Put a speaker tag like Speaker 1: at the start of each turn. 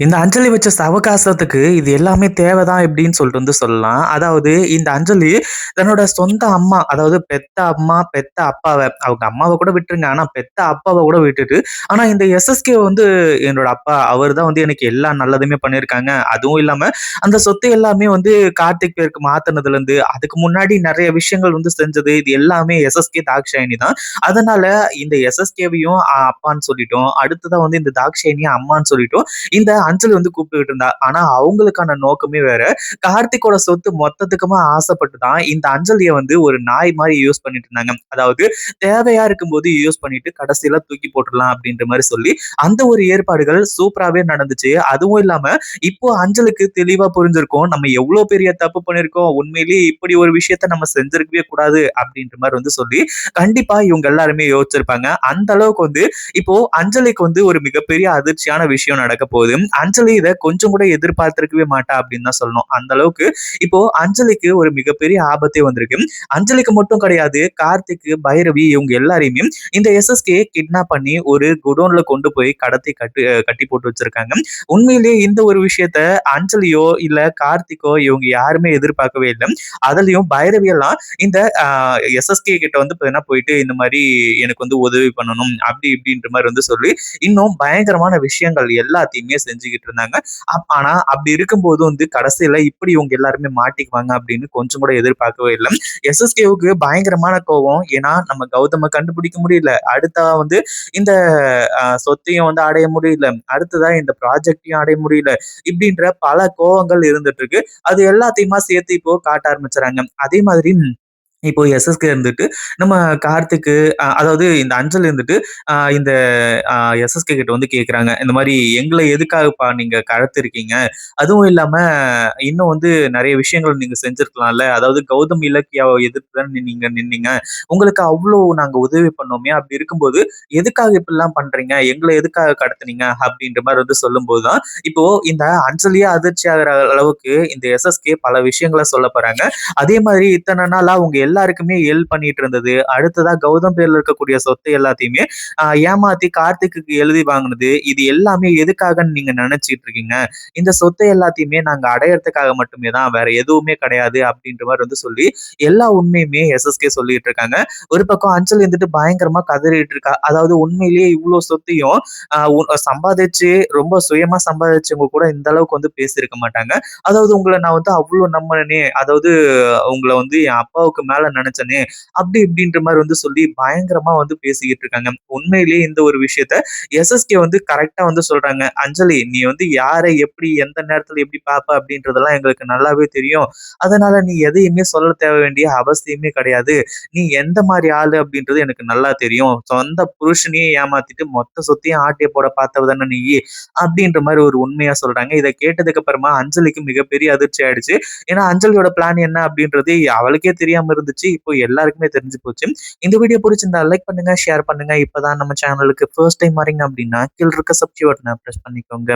Speaker 1: இந்த அஞ்சலி வச்ச சவகாசத்துக்கு இது எல்லாமே தேவைதான் எப்படின்னு சொல்லிட்டு சொல்லலாம். அதாவது இந்த அஞ்சலி தன்னோட சொந்த அம்மா, அதாவது பெத்த அம்மா, பெத்த அப்பாவ அவங்க அம்மாவ கூட விட்டுருங்க. ஆனா பெத்த அப்பாவ கூட விட்டுட்டு, ஆனா இந்த எஸ்எஸ்கே வந்து என்னோட அப்பா. அவர் தான் வந்து எனக்கு எல்லா நல்லதுமே பண்ணியிருக்காங்க. அதுவும் இல்லாம அந்த சொத்து எல்லாமே வந்து கார்த்திக் பேருக்கு மாத்துனதுலருந்து, அதுக்கு முன்னாடி நெறைய விஷயங்கள் வந்து செஞ்சது. இது எல்லாமே எஸ்எஸ்கே தாக்ஷாயணி தான். அதனால இந்த எஸ்எஸ்கேவையும் அப்பான்னு சொல்லிட்டோம். அடுத்ததா வந்து இந்த தாக்ஷாயணிய அம்மான்னு சொல்லிட்டோம். இந்த அஞ்சலி வந்து கூப்பிட்டுக்கிட்டு இருந்தா. ஆனா அவங்களுக்கான நோக்கமே வேற. கார்த்திக்கோட சொத்து மொத்தத்துக்குமா ஆசைப்பட்டு தான் இந்த அஞ்சலிய வந்து ஒரு நாய் மாரி யூஸ் பண்ணிட்டு இருந்தாங்க. அதாவது தேவையா இருக்கும்போது யூஸ் பண்ணிட்டு கடைசியில தூக்கி போட்டுறலாம் அப்படின்ற மாரி சொல்லி, அந்த ஒரு ஏற்பாடுகள் சூப்பராவே நடந்துச்சு. அதுவும் இல்லாம இப்போ அஞ்சலுக்கு தெளிவா புரிஞ்சிருக்கும். நம்ம எவ்ளோ பெரிய தப்பு பண்ணியிருக்கோம். உண்மையிலேயே இப்படி ஒரு விஷயத்த நம்ம செஞ்சிருக்கவே கூடாது அப்படின்ற மாரி வந்து சொல்லி, கண்டிப்பா இவங்க எல்லாருமே யோசிச்சிருப்பாங்க. அந்த அளவுக்கு வந்து இப்போ அஞ்சலிக்கு வந்து ஒரு மிகப்பெரிய அதிர்ச்சியான விஷயம் நடக்க போகுது. அஞ்சலி இத கொஞ்சம் கூட எதிர்பார்த்திருக்கவே மாட்டா அப்படின்னு தான் சொல்லணும். அந்த அளவுக்கு இப்போ அஞ்சலிக்கு ஒரு மிகப்பெரிய ஆபத்தே வந்திருக்கு. அஞ்சலிக்கு மட்டும் கிடையாது. கார்த்திக், பைரவி இவங்க எல்லாரையுமே இந்த எஸ்எஸ்கே கிட்னாப் பண்ணி ஒரு குடோன்ல கொண்டு போய் கடத்தி கட்டி போட்டு வச்சிருக்காங்க. உண்மையிலேயே இந்த ஒரு விஷயத்த அஞ்சலியோ இல்ல கார்த்திக்கோ இவங்க யாருமே எதிர்பார்க்கவே இல்ல. அதுலயும் பைரவி எல்லாம் இந்த எஸ்எஸ்கே கிட்ட வந்து பார்த்தீங்கன்னா போயிட்டு இந்த மாரி எனக்கு வந்து உதவி பண்ணணும் அப்படி இப்படின்ற மாரி வந்து சொல்லி இன்னும் பயங்கரமான விஷயங்கள் எல்லாத்தையுமே செஞ்சுகிட்டு இருந்தாங்க. ஆனா அப்படி இருக்கும்போது வந்து கடைசியில இப்படி இவங்க எல்லாருமே மாட்டிக்குவாங்க அப்படின்னு கொஞ்சம் கூட எதிர்பார்க்கவே இல்ல. எஸ்எஸ்கேவுக்கு பயங்கரமான கோவம். ஏன்னா நம்ம கௌதம கண்டுபிடிக்க முடியல. அடுத்தா வந்து இந்த சொத்தையும் வந்து அடைய முடியல. அடுத்ததா இந்த ப்ராஜெக்ட்டையும் அடைய முடியல. இப்படின்ற பல கோவங்கள் இருந்துட்டு இருக்கு. அது எல்லாத்தையுமா சேர்த்து இப்போ காட்ட ஆரம்பிச்சுறாங்க. அதே மாதிரி இப்போ எஸ்எஸ்கே இருந்துட்டு, நம்ம கார்த்திக்கு அதாவது இந்த அஞ்சல் இருந்துட்டு, இந்த எஸ்எஸ்கே கிட்ட வந்து கேட்குறாங்க. இந்த மாரி எங்கள எதுக்காகப்பா நீங்க கடத்திருக்கீங்க? அதுவும் இல்லாம இன்னும் வந்து நெறைய விஷயங்கள் நீங்க செஞ்சிருக்கலாம்ல. அதாவது கௌதம் இலக்கியாவ எதிர்த்து தான நீங்க நின்னீங்க. உங்களுக்கு அவ்ளோ நாங்க உதவி பண்ணோமே! அப்படி இருக்கும்போது, எதுக்காக இப்படிலாம் பண்றீங்க? எங்கள எதுக்காக கடத்துனீங்க? அப்படின்ற மாரி வந்து சொல்லும்போது தான், இப்போ இந்த அஞ்சலியே அதிர்ச்சி ஆகுற அளவுக்கு இந்த எஸ்எஸ்கே பல விஷயங்கள சொல்லப் போறாங்க. அதே மாதிரி இத்தன நாளா உங்க எல்லாருக்குமே ஹெல்ப் பண்ணிட்டு இருந்தது. அடுத்ததா கௌதம் பேர்ல இருக்கக்கூடிய சொத்து எல்லாத்தையுமே ஏமாத்தி கார்த்திக்குக்கு எழுதி வாங்குனது. இது எல்லாமே எதுக்காகன்னு நீங்க நினைச்சுட்டு இருக்கீங்க? இந்த சொத்தை எல்லாத்தையுமே நாங்க அடையறதுக்காக மட்டுமே தான். வேற எதுவுமே கிடையாது அப்படின்ற மாரி வந்து சொல்லி, எல்லா உண்மையுமே எஸ்எஸ்கே சொல்லிட்டு இருக்காங்க. ஒரு பக்கம் அஞ்சலி வந்துட்டு பயங்கரமா கதறிட்டு இருக்கா. அதாவது உண்மையிலேயே இவ்ளோ சொத்தையும் சம்பாதிச்சு ரொம்ப சுயமா சம்பாதிச்சவங்க கூட இந்த அளவுக்கு வந்து பேசியிருக்க மாட்டாங்க. அதாவது உங்கள நான் வந்து அவ்ளோ நம்புனேனே, அதாவது உங்கள வந்து என் அப்பாவுக்கு மேல நெனச்சேனே, அப்படி இப்படின்ற மாரி வந்து சொல்லி பயங்கரமா வந்து பேசிக்கிட்டு இருக்காங்க. உண்மையிலேயே இந்த ஒரு விஷயத்த எஸ்எஸ்கே வந்து கரெக்ட்டா வந்து சொல்றாங்க. "அஞ்சலி, நீ வந்து யார எப்படி, எந்த நேரத்துல எப்படி பாப்ப அப்படின்றதெல்லாம் எங்களுக்கு நல்லாவே தெரியும். அதனால நீ எதையுமே சொல்ல தேவ வேண்டிய அவசியமே கிடையாது. நீ எந்த மாரி ஆளு அப்படின்றது எனக்கு நல்லா தெரியும். சொந்த புருஷனையே ஏமாத்திட்டு மொத்த சொத்தையும் ஆட்டைய போட பாத்தவ தானே நீயி." அப்படின்ற மாரி ஒரு உண்மையா சொல்றாங்க. இத கேட்டதுக்கு அப்புறமா அஞ்சலிக்கு மிகப்பெரிய அதிர்ச்சி ஆயிடுச்சு. ஏன்னா அஞ்சலியோட பிளான் என்ன அப்படின்றது அவளுக்கே தெரியாம இருந்துச்சு. இப்போ எல்லாருக்குமே தெரிஞ்சு போச்சு. இந்த வீடியோ புடிச்சிருந்தா லைக் பண்ணுங்க, ஷேர் பண்ணுங்க. இப்பதான் நம்ம சேனலுக்கு ஃபர்ஸ்ட் டைம் வரீங்க அப்படின்னா, கீழ இருக்க சப்ஸ்கிரைப் பட்டன பிரஸ் பண்ணிக்கோங்க.